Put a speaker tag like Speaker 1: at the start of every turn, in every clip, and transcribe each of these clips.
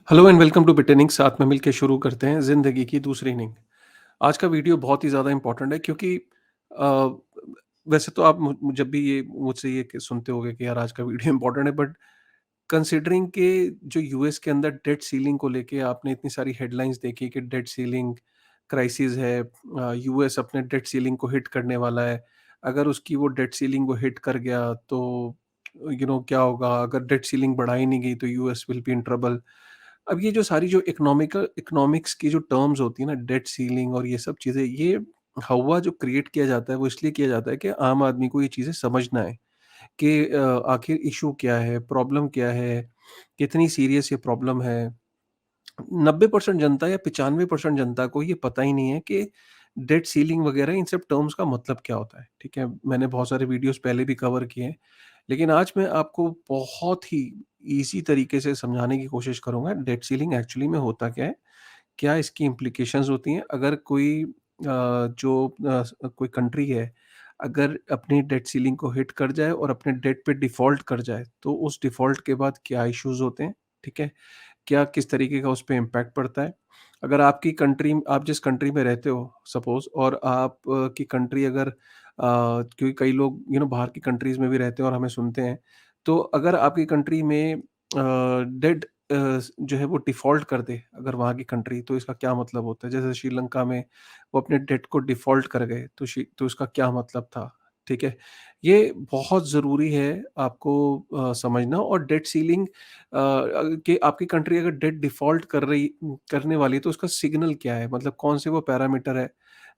Speaker 1: Hello and welcome to Bitening. साथ में मिलकर शुरू करते हैं ज़िंदगी की दूसरी इनिंग। आज का वीडियो बहुत ही ज़्यादा इम्पोर्टेंट है क्योंकि अ, वैसे तो आप जब भी ये मुझसे ये सुनते होगे कि यार आज का वीडियो इम्पोर्टेंट है, बट कंसिडरिंग के जो यूएस के अंदर डेट सीलिंग को लेके आपने इतनी सारी हेडलाइंस देखी कि डेट सीलिंग क्राइसिस है, यूएस अपने डेट सीलिंग को हिट करने वाला है। अगर उसकी वो डेट सीलिंग को हिट कर गया तो क्या होगा, अगर डेट सीलिंग बढ़ाई नहीं गई तो US will be in trouble. अब ये जो सारी जो इकोनॉमिक्स की जो टर्म्स होती है ना, डेट सीलिंग और ये सब चीज़ें, ये हवा जो क्रिएट किया जाता है वो इसलिए किया जाता है कि आम आदमी को ये चीज़ें समझना है कि आखिर इशू क्या है, प्रॉब्लम क्या है, कितनी सीरियस ये प्रॉब्लम है। 90% जनता या 95% जनता को ये पता ही नहीं है कि डेट सीलिंग वगैरह इन सब टर्म्स का मतलब क्या होता है। ठीक है, मैंने बहुत सारे वीडियोस पहले भी कवर किए हैं, लेकिन आज मैं आपको बहुत ही इजी तरीके से समझाने की कोशिश करूंगा डेट सीलिंग एक्चुअली में होता क्या है, क्या इसकी इम्प्लीकेशंस होती हैं। अगर कोई कोई कंट्री है, अगर अपनी डेट सीलिंग को हिट कर जाए और अपने डेट पे डिफ़ॉल्ट कर जाए, तो उस डिफ़ॉल्ट के बाद क्या इश्यूज़ होते हैं, ठीक है? क्या किस तरीके का उस पे इम्पैक्ट पड़ता है? अगर आपकी कंट्री, आप जिस कंट्री में रहते हो सपोज़, और आप की कंट्री अगर क्योंकि कई लोग बाहर की कंट्रीज़ में भी रहते हैं और हमें सुनते हैं। तो अगर आपकी कंट्री में डेट जो है वो डिफ़ॉल्ट कर दे अगर वहाँ की कंट्री, तो इसका क्या मतलब होता है? जैसे श्रीलंका में वो अपने डेट को डिफ़ॉल्ट कर गए, तो इसका क्या मतलब था? ठीक है? ये बहुत ज़रूरी है आपको समझना। और डेट सीलिंग कि आपकी कंट्री अगर डेट डिफ़ॉल्ट करने वाली है तो उसका सिग्नल क्या है? मतलब कौन से वो पैरामीटर है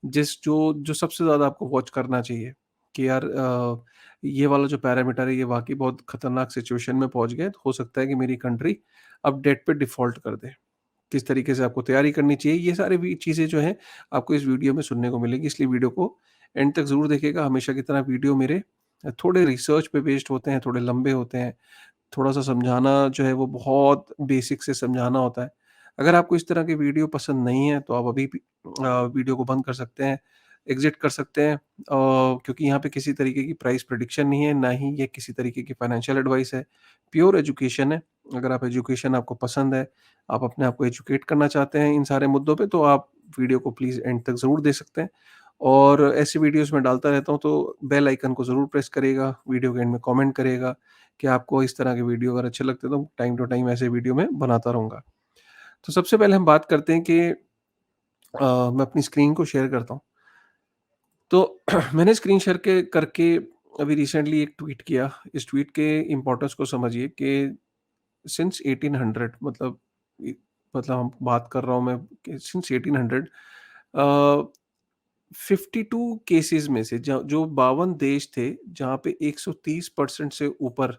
Speaker 1: जिस जो जो सबसे ज़्यादा आपको वॉच करना चाहिए कि यार ये वाला जो पैरामीटर है ये वाक़ई बहुत खतरनाक सिचुएशन में पहुँच गया है, तो हो सकता है कि मेरी कंट्री अब डेट पे डिफ़ॉल्ट कर दे। किस तरीके से आपको तैयारी करनी चाहिए, ये सारी भी चीज़ें जो हैं आपको इस वीडियो में सुनने को मिलेगी, इसलिए वीडियो को एंड तक ज़रूर देखिएगा। हमेशा की तरह वीडियो मेरे थोड़े रिसर्च पे बेस्ड होते हैं, थोड़े लंबे होते हैं, थोड़ा-सा समझाना जो है वो बहुत बेसिक से समझाना होता है। अगर आपको इस तरह की वीडियो पसंद नहीं है तो आप अभी भी वीडियो को बंद कर सकते हैं, एग्ज़िट कर सकते हैं, क्योंकि यहाँ पे किसी तरीके की प्राइस प्रेडिक्शन नहीं है, ना ही ये किसी तरीके की फाइनेंशियल एडवाइस है, प्योर एजुकेशन है। अगर आप एजुकेशन आपको पसंद है, आप अपने आप को एजुकेट करना चाहते हैं इन सारे मुद्दों पे, तो आप वीडियो को प्लीज़ एंड तक ज़रूर देख सकते हैं। और ऐसी वीडियोज़ मैं डालता रहता हूँ, तो बेल आइकन को ज़रूर प्रेस करिएगा, वीडियो के एंड में कमेंट करिएगा कि आपको इस तरह के वीडियो अगर अच्छे लगते हैं तो टाइम टू टाइम ऐसे वीडियो मैं बनाता रहूँगा। तो सबसे पहले हम बात करते हैं कि मैं अपनी स्क्रीन को शेयर करता हूँ। तो मैंने स्क्रीन शेयर के करके अभी रिसेंटली एक ट्वीट किया। इस ट्वीट के इम्पोर्टेंस को समझिए कि सिंस 1800, इ मतलब हम बात कर रहा हूँ मैं कि सिंस 1800 अ, 52 केसेज़ में से जो 52 देश थे, जहाँ पे 130% से ऊपर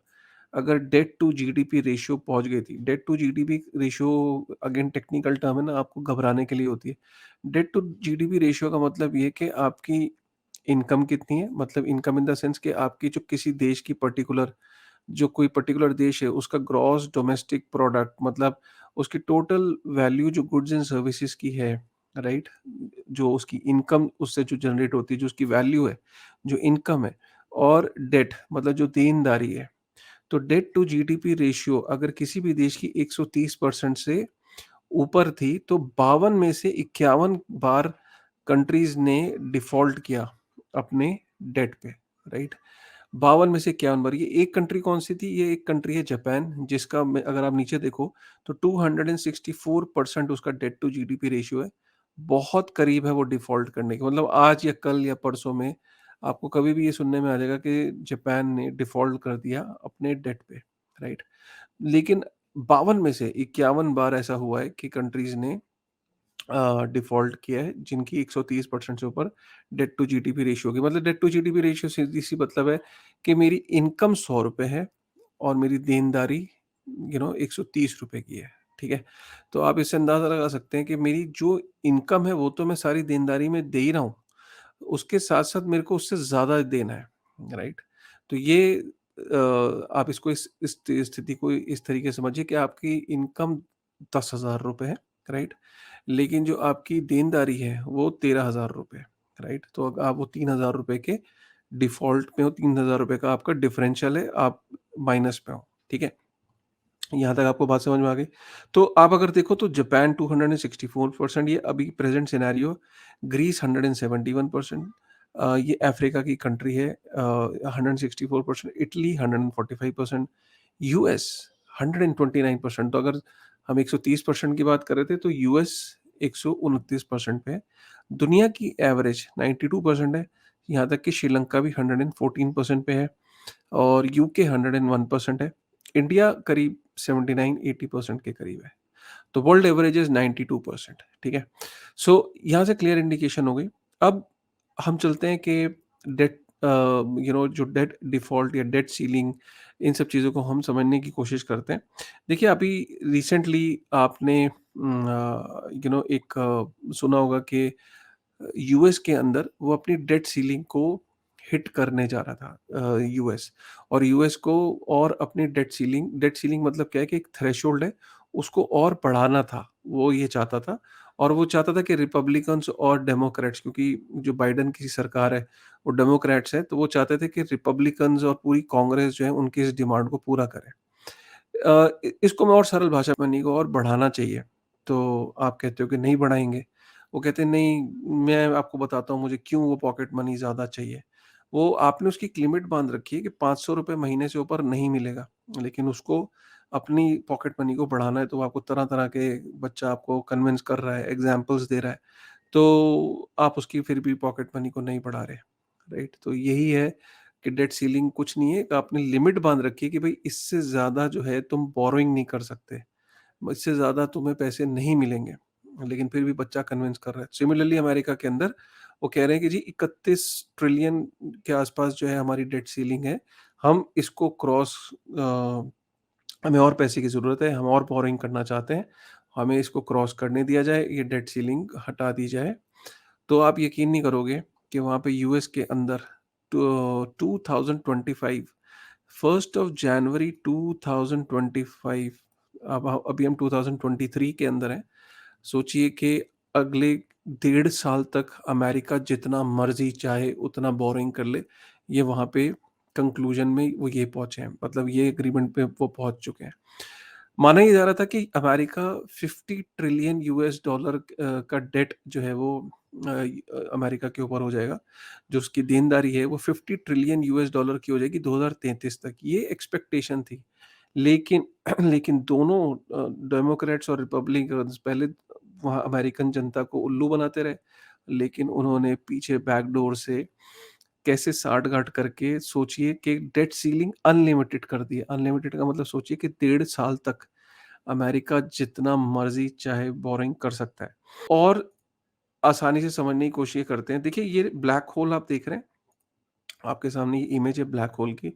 Speaker 1: अगर डेट टू जीडीपी रेशियो पहुँच गई थी। Debt to GDP ratio again technical term है ना, आपको घबराने के लिए होती है। डेट टू जीडीपी रेशियो का मतलब ये है कि आपकी इनकम कितनी है, मतलब इनकम इन द सेंस कि आपकी जो किसी देश की पर्टिकुलर, जो कोई पर्टिकुलर देश है उसका ग्रॉस डोमेस्टिक प्रोडक्ट, मतलब उसकी टोटल वैल्यू जो गुड्स एंड सर्विसेज की है, राइट? जो उसकी इनकम उससे जो जनरेट होती है, जो उसकी वैल्यू है, जो इनकम है, और डेट मतलब जो देनदारी है। तो डेट टू जीडीपी रेशियो अगर किसी भी देश की 130% से ऊपर थी, तो 52 में से 51 बार कंट्रीज़ ने डिफ़ॉल्ट किया अपने डेट पे, राइट? 52 में से 51 बार। ये एक कंट्री कौन-सी थी? ये एक कंट्री है जापान, जिसका में अगर आप नीचे देखो तो 264% उसका डेट टू जीडीपी रेशियो है। बहुत करीब है वो डिफ़ॉल्ट करने के, मतलब आज या कल या परसों में आपको कभी भी ये सुनने में आ जाएगा कि जापान ने डिफ़ॉल्ट कर दिया अपने डेट पे, राइट? लेकिन 52 में से 51 बार ऐसा हुआ है कि कंट्रीज़ ने डिफ़ॉल्ट किया है, जिनकी 130% से ऊपर डेट टू जीडीपी रेशियो होगी। मतलब डेट टू जीडीपी रेशियो सीधी-सी मतलब है कि मेरी इनकम ₹100 है और मेरी देनदारी ₹130 की है, ठीक है? तो आप इससे अंदाज़ा लगा सकते हैं कि मेरी जो इनकम है वो तो मैं सारी देनदारी में दे ही रहा हूँ, उसके साथ-साथ मेरे को उससे ज़्यादा देना है, राइट? तो ये आप इसको इस स्थिति को इस तरीके से समझिए कि आपकी इनकम ₹10,000 है, राइट? लेकिन जो आपकी देनदारी है वो ₹13,000, राइट? तो अग आप वो ₹3,000 के डिफ़ॉल्ट में हो, ₹3,000 का आपका डिफरेंशियल है, आप माइनस में हो, ठीक है? यहाँ तक आपको बात समझ में आ गई? तो आप अगर देखो तो जापान 264% ये अभी प्रेज़ेंट सिनेरियो, ग्रीस 171%, ये अफ्रीका की कंट्री है, 164%, इटली 145%, यूएस 129%। तो अगर हम 130% की बात कर रहे थे तो यूएस 129% पे है। दुनिया की एवरेज 92% है, यहाँ तक कि श्रीलंका भी 114% पे है और यूके 101% है। इंडिया करीब 79-80% के करीब है। तो वर्ल्ड एवरेज इज़ 92%, ठीक है? सो यहाँ से क्लियर इंडिकेशन हो गई। अब हम चलते हैं कि डेट जो डेट डिफ़ॉल्ट या डेट सीलिंग, इन सब चीज़ों को हम समझने की कोशिश करते हैं। देखिए अभी रिसेंटली आपने एक सुना होगा कि यूएस के अंदर वो अपनी डेट सीलिंग को हिट करने जा रहा था, यूएस, और यूएस को और अपनी डेट सीलिंग मतलब क्या है कि एक थ्रेशोल्ड है, उसको और बढ़ाना था। वो ये चाहता था और वो चाहता था कि रिपब्लिकन्स और डेमोक्रेट्स, क्योंकि जो बाइडेन की सरकार है, वो डेमोक्रेट्स है, तो वो चाहते थे कि रिपब्लिकन्स और पूरी कांग्रेस जो है उनकी इस डिमांड को पूरा करे। इसको मैं और सरल भाषा में मनी को और बढ़ाना चाहिए। तो आप कहते हो कि नहीं बढ़ाएँगे। वो कहते हैं नहीं, मैं आपको बताता हूँ मुझे क्यों वो पॉकेट मनी ज़्यादा चाहिए। वो आपने उसकी एक लिमिट बाँध रखी है कि ₹500 महीने से ऊपर नहीं मिलेगा। लेकिन उसको अपनी पॉकेट मनी को बढ़ाना है, तो वो आपको तरह-तरह के बच्चा आपको कन्विंस कर रहा है, एग्ज़ाम्पल्स दे रहा है। तो आप उसकी फिर भी पॉकेट मनी को नहीं बढ़ा रहे, राइट? तो यही है कि डेट सीलिंग कुछ नहीं है, एक आपने लिमिट बाँध रखी है कि भई इससे ज़्यादा जो है तुम बोरोइंग नहीं कर सकते। इससे ज़्यादा तुम्हें पैसे नहीं मिलेंगे, लेकिन फिर भी बच्चा कन्विंस कर रहा है। सिमिलरली अमेरिका के अंदर वो कह रहे हैं कि जी 31 ट्रिलियन के आसपास जो है हमारी डेट सीलिंग है। हम इसको अ, हमें और पैसे की ज़रूरत है, हम और बोरोइंग करना चाहते हैं। हमें इसको क्रॉस करने दिया जाए, ये डेट सीलिंग हटा दी जाए। तो आप यकीन नहीं करोगे कि वहाँ पे यूएस के अंदर टू 2025, 1st ऑफ जनवरी 2025, अब अभी हम 2023 के अंदर हैं। सोचिए कि अगले 1.5 साल तक अमेरिका जितना मर्ज़ी चाहे उतना बोरिंग कर ले, ये वहाँ पे कंक्लूज़न में वो ये पहुँचे हैं, मतलब ये एग्रीमेंट पे वो पहुँच चुके हैं। माना ये जा रहा था कि अमेरिका 50 ट्रिलियन यूएस डॉलर का डेट जो है वो अमेरिका के ऊपर हो जाएगा। जो उसकी देनदारी है वो 50 ट्रिलियन यूएस डॉलर की हो जाएगी 2033 तक, ये एक्सपेक्टेशन थी। लेकिन लेकिन दोनों डेमोक्रेट्स और रिपब्लिकन्स पहले वहाँ अमेरिकन जनता को उल्लू बनाते रहे, लेकिन उन्होंने पीछे बैकडोर से कैसे साठ-गांठ करके सोचिए कि डेट सीलिंग अनलिमिटेड कर दी है। अनलिमिटेड का मतलब सोचिए कि 1.5 साल तक अमेरिका जितना मर्ज़ी चाहे बोरिंग कर सकता है। और आसानी से समझने की कोशिश करते हैं। देखिए ये ब्लैक होल आप देख रहे हैं, आपके सामने ये इमेज है ब्लैक होल की।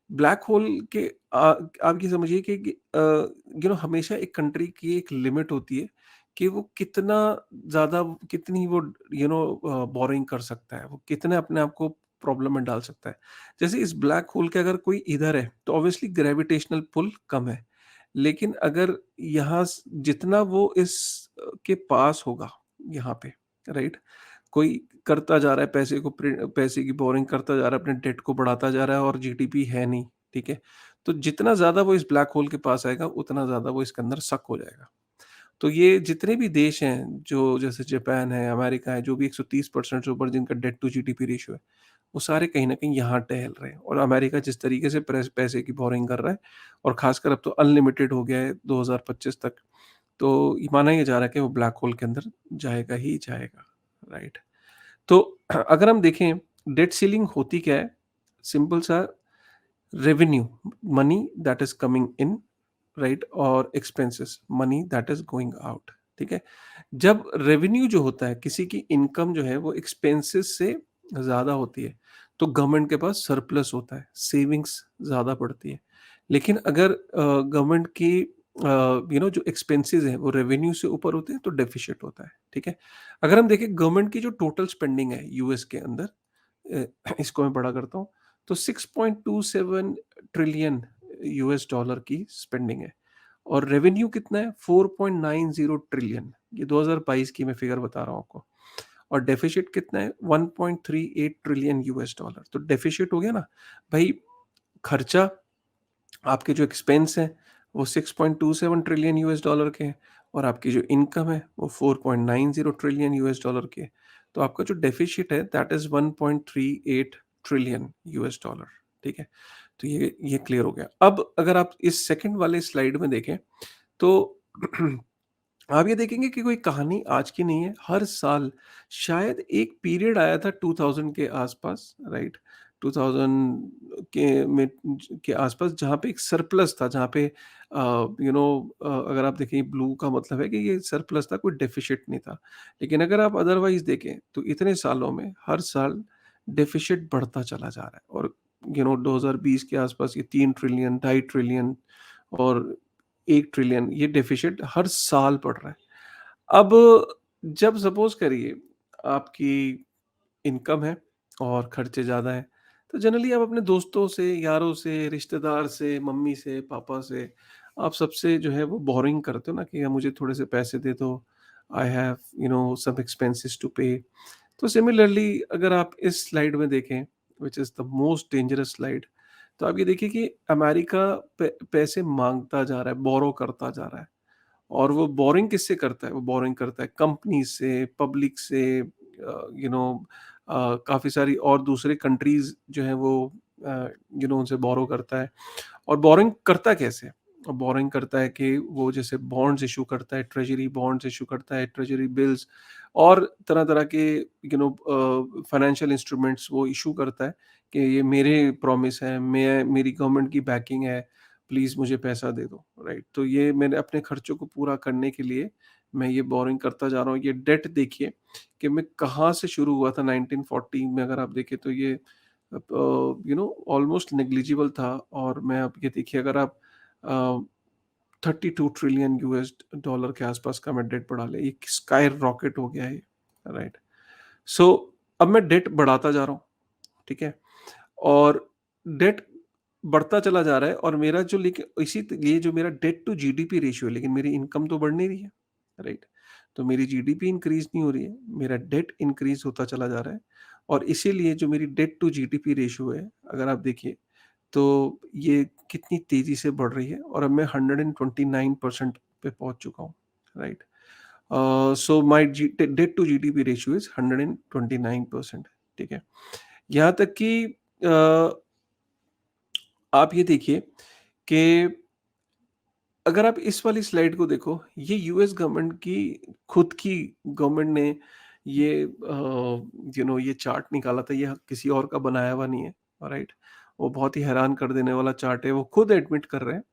Speaker 1: ब्लैक होल के आप ये समझिए कि हमेशा एक कंट्री की एक लिमिट होती है कि वो कितना ज़्यादा, कितनी वो बोरिंग कर सकता है, वो कितने अपने आप को प्रॉब्लम में डाल सकता है। जैसे इस ब्लैक होल के अगर कोई इधर है, तो ऑब्वियसली ग्रेविटेशनल पुल कम है। लेकिन अगर यहाँ जितना वो के पास होगा यहाँ पे, राइट, कोई करता जा रहा है पैसे को, पैसे की बोरिंग करता जा रहा है, अपने डेट को बढ़ाता जा रहा है और जीडीपी है नहीं, ठीक है? तो जितना ज़्यादा वो इस ब्लैक होल के पास आएगा, उतना ज़्यादा वो इसके अंदर सक हो जाएगा। तो ये जितने भी देश हैं, जो जैसे जापान है, अमेरिका है, जो भी 130% से ऊपर जिनका डेट टू जीडीपी रेशियो है, वो सारे कहीं न कहीं यहाँ टहल रहे हैं। और अमेरिका जिस तरीके से पैसे की बोरिंग कर रहा है, और ख़ासकर अब तो अनलिमिटेड हो गया है 2025 तक, तो ये माना ये जा रहा है कि वो ब्लैक होल के अंदर जाएगा ही जाएगा, राइट? तो अगर हम देखें डेट सीलिंग होती क्या है? सिंपल सा revenue, money that is coming in, right, और expenses, money that is going out, ठीक है? जब रेवेन्यू जो होता है, किसी की इनकम जो है वो एक्सपेंसेस से ज़्यादा होती है, तो गवर्नमेंट के पास सरप्लस होता है, सेविंग्स ज़्यादा पड़ती है। लेकिन अगर गवर्नमेंट की जो एक्सपेंसेस हैं वो रेवेन्यू से ऊपर होते हैं, तो डेफिसिट होता है, ठीक है? अगर हम देखें गवर्नमेंट की जो टोटल स्पेंडिंग है यूएस के अंदर, इसको मैं बड़ा करता हूँ, तो 6.27 ट्रिलियन यूएस डॉलर की स्पेंडिंग है और रेवेन्यू कितना है? 4.90 ट्रिलियन। ये 2022 की मैं फिगर बता रहा हूँ आपको। और डेफिसिट कितना है? 1.38 ट्रिलियन यूएस डॉलर। तो डेफिसिट हो गया ना भाई, खर्चा, आपके जो एक्सपेंस हैं वो 6.27 ट्रिलियन यूएस डॉलर के हैं और आपकी जो इनकम है वो 4.90 ट्रिलियन यूएस डॉलर की है। तो आपका जो डेफिसिट है that is 1.38 trillion US dollar, ठीक है? तो ये क्लियर हो गया। अब अगर आप इस सेकंड वाले स्लाइड में देखें तो आप ये देखेंगे कि कोई कहानी आज की नहीं है। हर साल शायद एक पीरियड आया था 2000 के आसपास, राइट? 2000 के आसपास जहाँ पे एक सरप्लस था, जहाँ पे अगर आप देखें ब्लू का मतलब है कि ये सरप्लस था, कोई डेफिसिट नहीं था। लेकिन अगर आप अदरवाइज़ देखें तो इतने सालों में हर साल डेफिसिट बढ़ता चला जा रहा है और 2020 के आसपास ये 3 ट्रिलियन, 2.5 ट्रिलियन और 1 ट्रिलियन ये डेफिसिट हर साल बढ़ रहा है। अब जब सपोज़ करिए आपकी इनकम है और खर्चे ज़्यादा हैं, तो जनरली आप अपने दोस्तों से, यारों से, रिश्तेदार से, मम्मी से, पापा से, आप सबसे जो है वो बोरिंग करते हो ना कि मुझे थोड़े से पैसे दे दो, I have some expenses to pay. तो सिमिलरली अगर आप इस स्लाइड में देखें which is the most dangerous slide, तो आप ये देखिए कि अमेरिका पैसे माँगता जा रहा है, बोरो करता जा रहा है। और वो बोरिंग किससे करता है? वो बोरिंग करता है कंपनी से, पब्लिक से, काफ़ी सारी और दूसरे कंट्रीज़ जो हैं वो उनसे बोरो करता है। और बोरिंग करता कैसे? बोरिंग करता है कि वो जैसे बॉन्ड्स इश्यू करता है, ट्रेज़री बॉन्ड्स इश्यू करता है, ट्रेज़री बिल्स और तरह-तरह के फाइनेंशियल इंस्ट्रूमेंट्स वो इश्यू करता है कि ये मेरे प्रॉमिस हैं, मैं मेरी गवर्नमेंट की बैकिंग है, प्लीज़ मुझे पैसा दे दो, राइट? तो ये मैंने अपने खर्चों को पूरा करने के लिए मैं ये बोरिंग करता जा रहा हूँ। ये डेट देखिए कि मैं कहाँ से शुरू हुआ था 1940 में अगर आप देखें तो ये ऑलमोस्ट नेग्लिजिबल था और मैं अब ये देखिए अगर आप 32 ट्रिलियन यूएस डॉलर के आसपास का मैं डेट बढ़ा लिया, ये स्काई रॉकेट हो गया है, राइट? सो अब मैं डेट बढ़ाता जा रहा हूँ, ठीक है? और डेट बढ़ता चला जा रहा है और मेरा जो लेकिन ये जो मेरा डेट टू जीडीपी रेशियो है, लेकिन मेरी इनकम तो बढ़ नहीं रही है, राइट? तो मेरी जीडीपी इंक्रीज़ नहीं हो रही है, मेरा डेट इंक्रीज़ होता चला जा रहा है और इसीलिए जो मेरी डेट टू जीडीपी रेशियो है, अगर आप देखिए तो ये कितनी तेज़ी से बढ़ रही है और अब मैं 129% पे पहुँच चुका हूँ, right? So my debt to GDP ratio is 129%, ठीक है? यहाँ तक कि अ, आप ये देखिए कि अगर आप इस वाली स्लाइड को देखो, ये यूएस गवर्नमेंट की खुद की गवर्नमेंट ने ये ये चार्ट निकाला था, ये किसी और का बनाया हुआ नहीं है, राइट? वो बहुत ही हैरान कर देने वाला चार्ट है, वो खुद एडमिट कर रहे हैं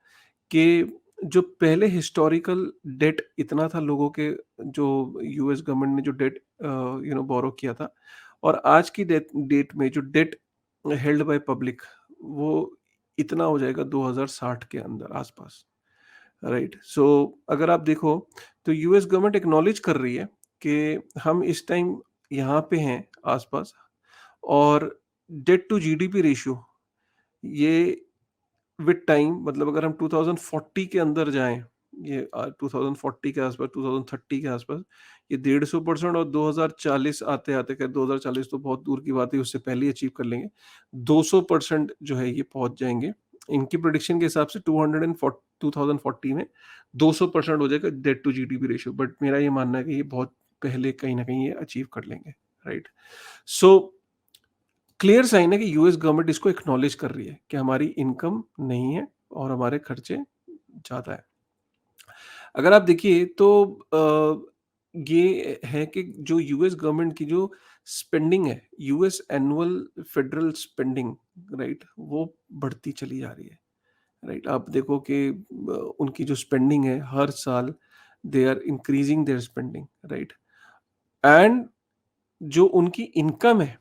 Speaker 1: कि जो पहले हिस्टोरिकल डेट इतना था लोगों के, जो यूएस गवर्नमेंट ने जो डेट बोरो किया था और आज की डेट डेट में जो डेट हेल्ड बाय पब्लिक वो इतना हो जाएगा 2060 के अंदर आसपास, राइट? सो अगर आप देखो तो यूएस गवर्नमेंट एक्नॉलेज कर रही है कि हम इस टाइम यहाँ पे हैं आसपास और डेट टू जीडीपी रेशियो ये विद टाइम मतलब अगर हम 2040 के अंदर जाएँ, ये 2040 के आस-पास, 2030 के आस-पास, ये 150% और 2040 आते-आते, खैर 2040 तो बहुत दूर की बात है, उससे पहले ही अचीव कर लेंगे। 200% जो है ये पहुँच जाएँगे। इनकी प्रेडिक्शन के हिसाब से 2040 में 200% हो जाएगा debt to GDP ratio, but मेरा ये मानना है कि ये बहुत पहले कहीं न कहीं ये अचीव कर लेंगे, राइट? सो क्लियर साइन है कि यूएस गवर्नमेंट इसको एक्नॉलेज कर रही है कि हमारी इनकम नहीं है और हमारे खर्चे ज़्यादा है। अगर आप देखिए तो ये है कि जो यूएस गवर्नमेंट की जो स्पेंडिंग है, US annual federal spending, right? वो बढ़ती चली जा रही है, राइट? आप देखो कि उनकी जो स्पेंडिंग है हर साल they are increasing their spending, right? And जो उनकी इनकम है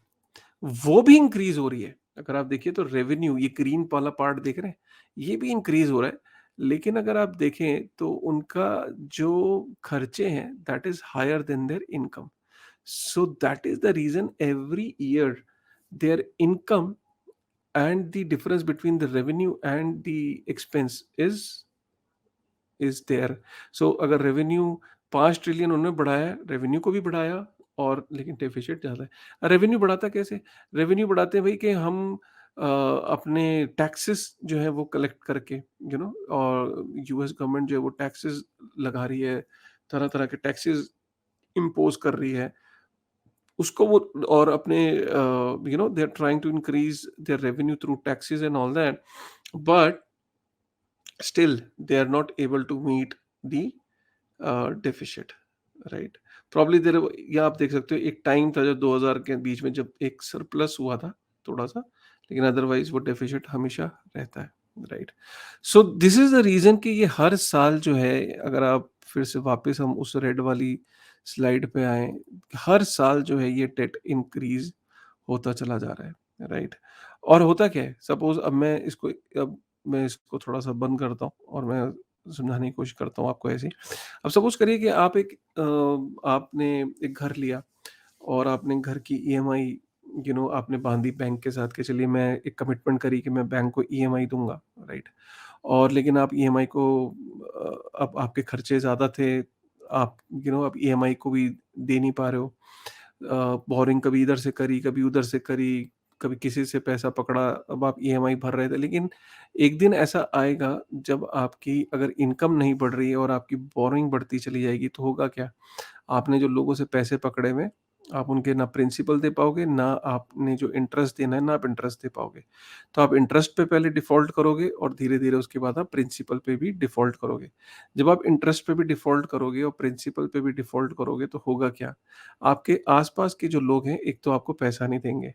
Speaker 1: वो भी इंक्रीज़ हो रही है। अगर आप देखिए तो रेवेन्यू, ये ग्रीन वाला पार्ट देख रहे हैं, ये भी इंक्रीज़ हो रहा है। लेकिन अगर आप देखें तो उनका जो खर्चे हैं that is higher than their income. So that is the reason every year their income and the difference between the revenue and the expense is there. So अगर रेवेन्यू 5 ट्रिलियन उन्होंने बढ़ाया, रेवेन्यू को भी बढ़ाया और लेकिन डेफ़िसिट ज़्यादा है। रेवेन्यू बढ़ाता कैसे? रेवेन्यू बढ़ाते हैं भई कि हम अपने टैक्सेस जो है वो कलेक्ट करके और यूएस गवर्नमेंट जो है वो टैक्सेस लगा रही है, तरह-तरह के टैक्सेस इम्पोज़ कर रही है। उसको वो और अपने they are trying to increase their revenue through taxes and all that, but still they are not able to meet the deficit, right? Probably there, या आप देख सकते हो एक टाइम था जो 2000 के बीच में जब एक सरप्लस हुआ था थोड़ा-सा, लेकिन अदरवाइज़ वो डेफिसिट हमेशा रहता है, right? So this is the reason कि ये हर साल जो है, अगर आप फिर से वापस हम उस रेड वाली स्लाइड पे आएँ, हर साल जो है ये डेट इंक्रीज़ होता चला जा रहा है, राइट? और होता क्या है, सपोज़ अब मैं इसको थोड़ा-सा बंद करता हूँ और मैं समझाने की कोशिश करता हूँ आपको ऐसे ही। अब सपोज़ करिए कि आपने एक घर लिया और आपने घर की ईएमआई आपने बाँधी बैंक के साथ कि चलिए मैं एक कमिटमेंट करी कि मैं बैंक को ईएमआई दूँगा, राइट? और लेकिन आप ईएमआई को अब आपके खर्चे ज़्यादा थे, आप आप ईएमआई को भी दे नहीं पा रहे हो। बोरिंग कभी इधर से करी, कभी उधर से करी, कभी किसी से पैसा पकड़ा, अब आप ईएमआई भर रहे थे। लेकिन एक दिन ऐसा आएगा जब आपकी अगर इनकम नहीं बढ़ रही है और आपकी बोरिंग बढ़ती चली जाएगी, तो होगा क्या? आपने जो लोगों से पैसे पकड़े हुए, आप उनके ना प्रिंसिपल दे पाओगे, ना आपने जो इंटरेस्ट देना है, ना आप इंटरेस्ट दे पाओगे। तो आप इंटरेस्ट पे पहले डिफ़ॉल्ट करोगे और धीरे-धीरे उसके बाद आप प्रिंसिपल पे भी डिफ़ॉल्ट करोगे। जब आप इंटरेस्ट पे भी डिफ़ॉल्ट करोगे और प्रिंसिपल पे भी डिफ़ॉल्ट करोगे, तो होगा क्या? आपके आस-पास के जो लोग हैं, एक तो आपको पैसा नहीं देंगे,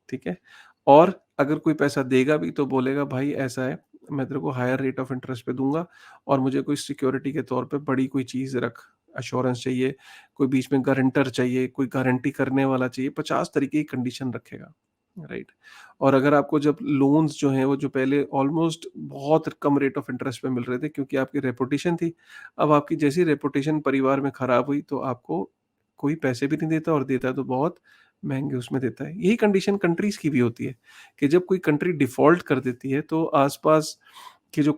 Speaker 1: ठीक है? और अगर कोई पैसा देगा भी तो बोलेगा, भाई ऐसा है, मैं तेरे को हायर रेट ऑफ इंटरेस्ट पे दूँगा और मुझे कोई सिक्योरिटी के तौर पे बड़ी कोई चीज़ रख, एश्योरेंस चाहिए, कोई बीच में गारंटर चाहिए, कोई गारंटी करने वाला चाहिए, 50 तरीके की कंडीशन रखेगा, राइट? और अगर आपको जब लोन्स जो हैं वो जो पहले ऑलमोस्ट बहुत कम रेट ऑफ इंटरेस्ट पे मिल रहे थे क्योंकि आपकी रेपुटेशन थी, अब आपकी जैसी रेपुटेशन परिवार में खराब हुई तो आपको कोई पैसे भी नहीं देता और देता है तो बहुत महँगे उसमें देता है। यही कंडीशन कंट्रीज़ की भी होती है कि जब कोई कंट्री डिफ़ॉल्ट कर देती है तो आस-पास कि जो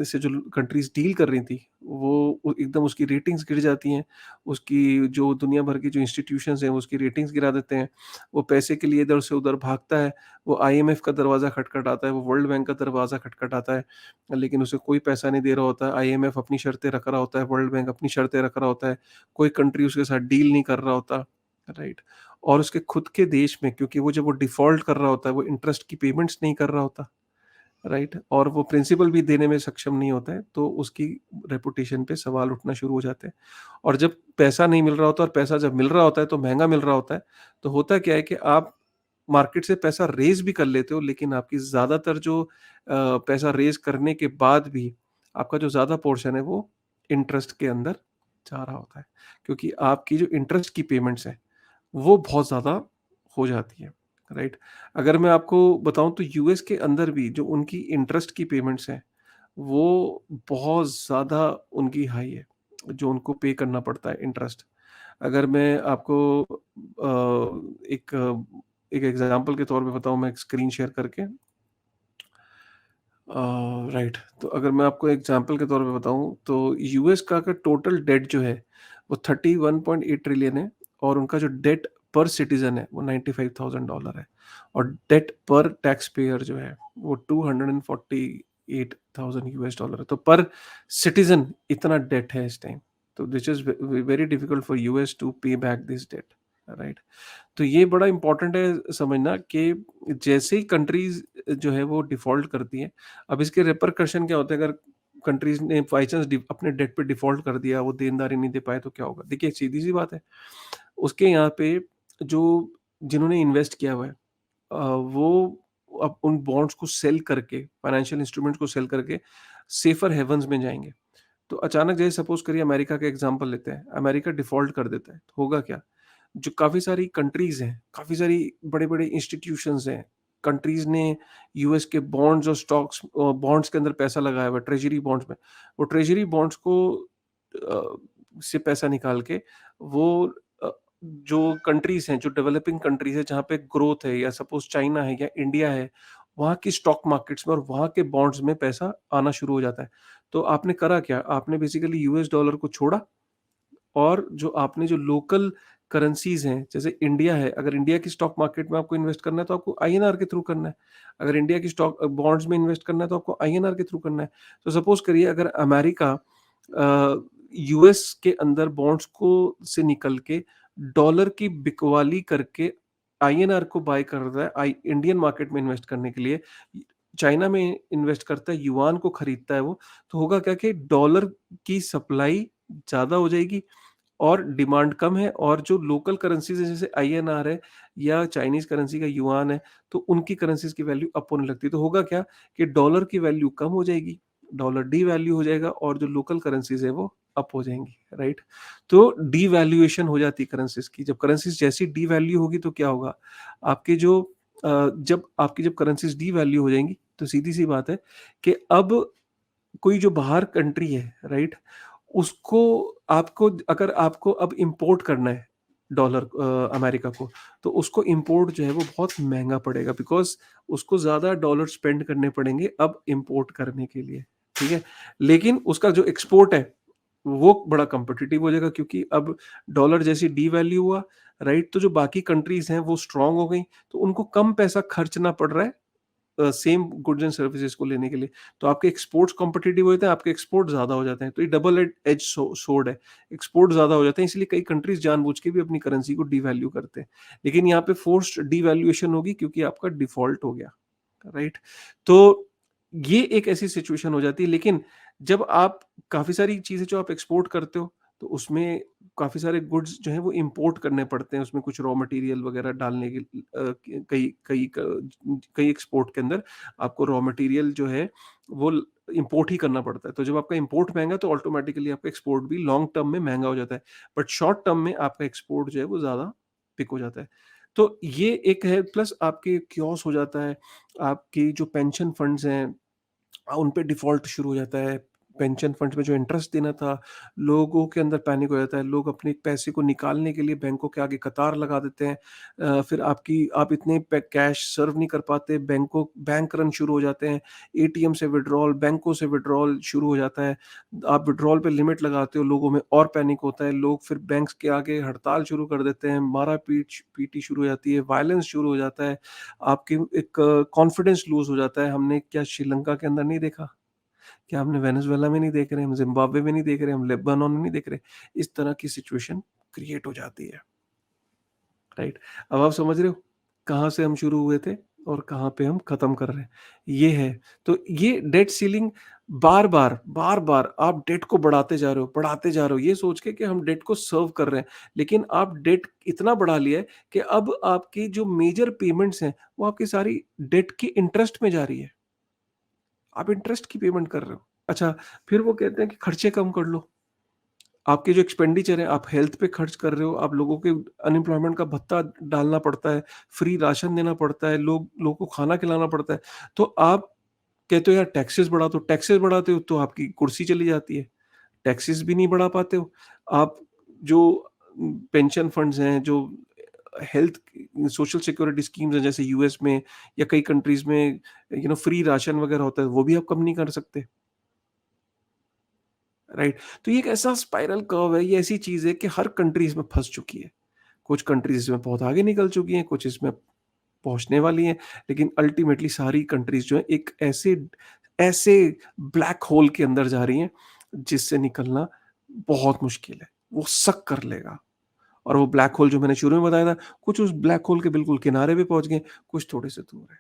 Speaker 1: से जो कंट्रीज़ डील कर रही थी, वो एकदम उसकी रेटिंग्स गिर जाती हैं। उसकी जो दुनिया भर की जो इंस्टीट्यूशंस हैं, वो उसकी रेटिंग्स गिरा देते हैं। वो पैसे के लिए इधर से उधर भागता है। वो आईएमएफ का दरवाज़ा खटखटाता है, वो वर्ल्ड बैंक का दरवाज़ा खटखटाता है, लेकिन उसे कोई पैसा नहीं दे रहा होता है। आईएमएफ अपनी शर्तें रख रहा होता है, वर्ल्ड बैंक अपनी शर्तें रख रहा होता है। कोई कंट्री उसके साथ डील नहीं कर रहा होता, राइट? और उसके खुद के देश में क्योंकि वो जब वो डिफ़ॉल्ट कर रहा होता है, वो इंटरेस्ट की पेमेंट्स नहीं कर रहा होता। राइट? और वो प्रिंसिपल भी देने में सक्षम नहीं होता है, तो उसकी रेपुटेशन पे सवाल उठना शुरू हो जाते हैं। और जब पैसा नहीं मिल रहा होता और पैसा जब मिल रहा होता है, तो महँगा मिल रहा होता है, तो होता क्या है कि आप मार्केट से पैसा रेज़ भी कर लेते हो, लेकिन आपकी ज़्यादातर जो पैसा रेज़ करने के बाद भी आपका जो ज़्यादा पोर्शन है, वो इंटरेस्ट के अंदर जा रहा होता है। क्योंकि आपकी जो इंटरेस्ट की पेमेंट्स हैं, वो बहुत ज़्यादा हो जाती है, राइट? अगर मैं आपको बताऊँ तो यूएस के अंदर भी जो उनकी इंटरेस्ट की पेमेंट्स हैं, वो बहुत ज़्यादा उनकी हाई है, जो उनको पे करना पड़ता है इंटरेस्ट। अगर मैं आपको एक एग्ज़ाम्पल के तौर पे बताऊँ, मैं एक स्क्रीन शेयर करके अ, राइट, तो अगर मैं आपको एग्ज़ाम्पल के तौर पे बताऊँ तो यूएस का अगर टोटल डेट जो है वो 31.8 ट्रिलियन है और उनका जो डेट पर सिटिज़न है वो $95,000 है और डेट पर टैक्स पेयर जो है वो $248,000 है। तो पर सिटिज़न इतना डेट है इस टाइम। तो this is way very difficult for US to pay back this debt, right? तो ये बड़ा इम्पोर्टेंट है समझना कि जैसे ही कंट्रीज़ जो है वो डिफ़ॉल्ट करती हैं, अब इसके रिपरकशन क्या होते हैं अगर कंट्रीज़ ने बाय चांस अपने डेट पे डिफ़ॉल्ट कर दिया, वो देनदारी नहीं दे पाए तो क्या होगा? देखिए सीधी-सी बात है, उसके यहाँ पे जो जिन्होंने इन्वेस्ट किया हुआ है वो अब उन बॉन्ड्स को सेल करके, फाइनेंशियल इंस्ट्रूमेंट्स को सेल करके सेफर हेवन्स में जाएँगे। तो अचानक जैसे सपोज़ करिए अमेरिका का एग्ज़ाम्पल लेते हैं, अमेरिका डिफ़ॉल्ट कर देता है, तो होगा क्या? जो काफ़ी सारी कंट्रीज़ हैं, काफ़ी सारी बड़े-बड़े इंस्टीट्यूशंस हैं, कंट्रीज़ ने यूएस के बॉन्ड्स और बॉन्ड्स के अंदर पैसा लगाया हुआ है, ट्रेज़री बॉन्ड्स में। वो ट्रेज़री बॉन्ड्स को से पैसा निकाल के वो अ, जो कंट्रीज़ हैं, जो डेवलपिंग कंट्रीज़ हैं, जहाँ पे ग्रोथ है या सपोज़ चाइना है या इंडिया है, वहाँ की स्टॉक मार्केट्स में और वहाँ के बॉन्ड्स में पैसा आना शुरू हो जाता है। तो आपने करा क्या? आपने बेसिकली यूएस डॉलर को छोड़ा और जो आपने जो लोकल करेंसीज़ हैं, जैसे इंडिया है, अगर इंडिया की स्टॉक मार्केट में आपको इन्वेस्ट करना है, तो आपको आईएनआर के थ्रू करना है। अगर इंडिया की स्टॉक बॉन्ड्स में इन्वेस्ट करना है, तो आपको आईएनआर के थ्रू करना है। तो सपोज़ करिए अगर अमेरिका यूएस के अंदर बॉन्ड्स को से निकल के डॉलर की बिकवाली करके आईएनआर को बाय कर रहा है, आई इंडियन मार्केट में इन्वेस्ट करने के लिए, चाइना में इन्वेस्ट करता है, युआन को खरीदता है वो, तो होगा क्या कि डॉलर की सप्लाई ज़्यादा हो जाएगी और डिमांड कम है, और जो लोकल करेंसीज़ है जैसे आईएनआर है या चाइनीज़ करेंसी का युआन है, तो उनकी करेंसीज़ की वैल्यू अप होने लगती है। तो होगा क्या कि डॉलर की वैल्यू कम हो जाएगी, डॉलर डीवैल्यू हो जाएगा और जो लोकल करेंसीज़ है वो अप हो जाएँगी, राइट? तो डीवैल्यूएशन हो जाती है करेंसीज़ की। जब करेंसीज़ जैसी डीवैल्यू होगी तो क्या होगा? आपके जो जब करेंसीज़ डीवैल्यू हो जाएँगी, तो सीधी-सी बात है कि अब कोई जो बाहर कंट्री है, राइट? उसको आपको अगर आपको अब इम्पोर्ट करना है डॉलर अमेरिका को, तो उसको इम्पोर्ट जो है वो बहुत महँगा पड़ेगा, बिकॉज़ उसको ज़्यादा डॉलर स्पेंड करने पड़ेंगे अब इम्पोर्ट करने के लिए, ठीक है? लेकिन उसका जो एक्सपोर्ट है, वो बड़ा कॉम्पिटिटिव हो जाएगा, क्योंकि अब डॉलर जैसे डीवैल्यू हुआ, राइट? तो जो बाकी कंट्रीज़ हैं वो स्ट्रॉन्ग हो गई, तो उनको कम पैसा खर्चना पड़ रहा है सेम गुड्स एंड सर्विसेज को लेने के लिए। तो आपके एक्सपोर्ट्स कॉम्पिटिटिव हो जाते हैं, आपके एक्सपोर्ट ज़्यादा हो जाते हैं। तो ये डबल एज सोर्ड है। एक्सपोर्ट ज़्यादा हो जाते हैं, इसलिए कई कंट्रीज़ जानबूझ के भी अपनी करेंसी को डिवैल्यू करते हैं। लेकिन यहाँ पे फोर्स्ड डिवैल्यूएशन होगी, क्योंकि आपका डिफ़ॉल्ट हो गया, राइट? तो ये एक ऐसी सिचुएशन हो जाती है, लेकिन जब आप काफ़ी सारी चीज़ें जो आप एक्सपोर्ट करते हो, तो उसमें काफ़ी सारे गुड्स जो हैं वो इम्पोर्ट करने पड़ते हैं। उसमें कुछ रॉ मटेरियल वगैरह डालने के कई कई कई एक्सपोर्ट के अंदर आपको रॉ मटेरियल जो है वो इम्पोर्ट ही करना पड़ता है। तो जब आपका इम्पोर्ट महँगा, तो ऑटोमैटिकली आपका एक्सपोर्ट भी लॉन्ग टर्म में महँगा हो जाता है। बट शॉर्ट टर्म में आपका एक्सपोर्ट जो है वो ज़्यादा पिक हो जाता है। तो ये एक है, प्लस आपके क्योस हो जाता है, आपकी जो पेंशन फंड्स हैं उन पे डिफ़ॉल्ट शुरू हो जाता है। पेंशन फंड्स में जो इंटरेस्ट देना था, लोगों के अंदर पैनिक हो जाता है। लोग अपने पैसे को निकालने के लिए बैंकों के आगे कतार लगा देते हैं। फिर आप इतने पे कैश सर्व नहीं कर पाते, बैंक रन शुरू हो जाते हैं। एटीएम से विथड्रॉल, बैंकों से विथड्रॉल शुरू हो जाता है। आप विथड्रॉल पे लिमिट लगाते हो, लोगों में और पैनिक होता है। लोग फिर बैंक्स के आगे हड़ताल शुरू कर देते हैं, मारा-पीटी शुरू हो जाती है, वायलेंस शुरू हो जाता है। आपकी एक कॉन्फिडेंस लूज़ हो जाता है। हमने क्या श्रीलंका के अंदर नहीं देखा? क्या हमने वेनेज़ुएला में नहीं देख रहे, हम ज़िम्बाब्वे में नहीं देख रहे, हम लेबनान में नहीं देख रहे? इस तरह की सिचुएशन क्रिएट हो जाती है, राइट? अब आप समझ रहे हो, कहाँ से हम शुरू हुए थे और कहाँ पे हम खत्म कर रहे हैं, ये है। तो ये डेट सीलिंग बार-बार, बार-बार आप डेट को बढ़ाते जा रहे हो, बढ़ाते जा रहे हो, ये सोच के कि हम डेट को सर्व कर रहे हैं। लेकिन आप डेट इतना बढ़ा लिया है कि अब आपकी जो मेजर पेमेंट्स हैं, वो आपकी सारी डेट की इंटरेस्ट में जा रही है। आप इंटरेस्ट की पेमेंट कर रहे हो। अच्छा, फिर वो कहते हैं कि खर्चे कम कर लो। आपके जो एक्सपेंडिचर है, आप हेल्थ पे खर्च कर रहे हो, आप लोगों के अनएम्प्लॉयमेंट का भत्ता डालना पड़ता है, फ्री राशन देना पड़ता है, लोगों को खाना खिलाना पड़ता है। तो आप कहते हो यार टैक्सेस बढ़ा दो, टैक्सेस बढ़ाते हो तो आपकी कुर्सी चली जाती है। टैक्सेस भी नहीं बढ़ा पाते हो। आप जो पेंशन फंड्स हैं, जो हेल्थ सोशल सिक्योरिटी स्कीम्स हैं जैसे यूएस में या कई कंट्रीज़ में फ्री राशन वगैरह होता है, वो भी आप कम नहीं कर सकते। राइट? तो ये एक ऐसा स्पाइरल कर्व है, ये ऐसी चीज़ है कि हर कंट्री इसमें फँस चुकी है। कुछ कंट्रीज़ इसमें बहुत आगे निकल चुकी हैं, कुछ इसमें पहुँचने वाली हैं, लेकिन अल्टीमेटली सारी कंट्रीज़ जो हैं एक ऐसे ऐसे ब्लैक होल के अंदर जा रही हैं, जिससे निकलना बहुत मुश्किल है। वो सक कर लेगा, और वो ब्लैक होल जो मैंने शुरू में बताया था, कुछ उस ब्लैक होल के बिल्कुल किनारे पे पहुँच गए, कुछ थोड़े से दूर है।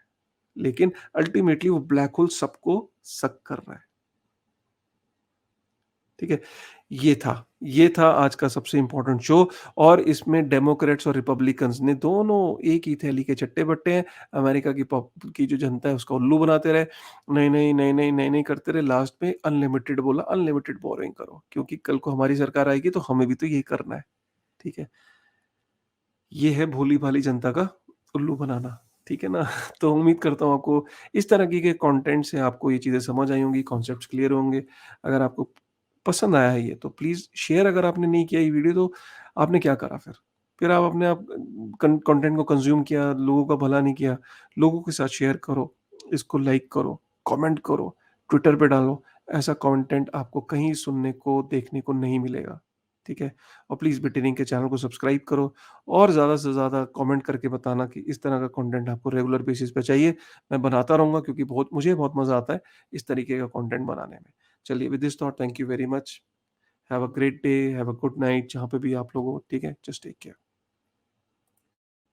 Speaker 1: लेकिन अल्टीमेटली वो ब्लैक होल सबको सक कर रहा है। ठीक है? ये था आज का सबसे इम्पोर्टेंट शो, और इसमें डेमोक्रेट्स और रिपब्लिकन्स ने दोनों एक ही थैली के चट्टे-बट्टे हैं। अमेरिका की जो जनता है उसका उल्लू बनाते रहे, नहीं-नहीं, नहीं-नहीं, नहीं-नहीं करते रहे, लास्ट में अनलिमिटेड बोला, अनलिमिटेड बोरिंग करो, क्योंकि कल को हमारी सरकार आएगी तो हमें भी तो यही करना है, ठीक है? ये है भोली-भाली जनता का उल्लू बनाना, ठीक है ना? तो उम्मीद करता हूँ आपको इस तरह के कंटेंट से आपको ये चीज़ें समझ आई होंगी, कॉन्सेप्ट्स क्लियर होंगे। अगर आपको पसंद आया है ये, तो प्लीज़ शेयर, अगर आपने नहीं किया ये वीडियो तो आपने क्या करा फिर? फिर आप अपने आप कंटेंट को कंज़्यूम किया, लोगों का भला नहीं किया। लोगों के साथ शेयर करो, इसको लाइक करो, कमेंट करो, ट्विटर पे डालो। ऐसा कंटेंट आपको कहीं सुनने को, देखने को नहीं मिलेगा। ठीक है? और प्लीज़ बिटिनिंग के चैनल को सब्सक्राइब करो और ज़्यादा से ज़्यादा कमेंट करके बताना कि इस तरह का कंटेंट आपको रेगुलर बेसिस पे चाहिए। मैं बनाता रहूँगा क्योंकि मुझे बहुत मज़ा आता है इस तरीके का कंटेंट बनाने में। चलिए with this thought thank you very much. Have a great day, have a good night जहाँ पे भी आप लोग हो, ठीक है? Just take care.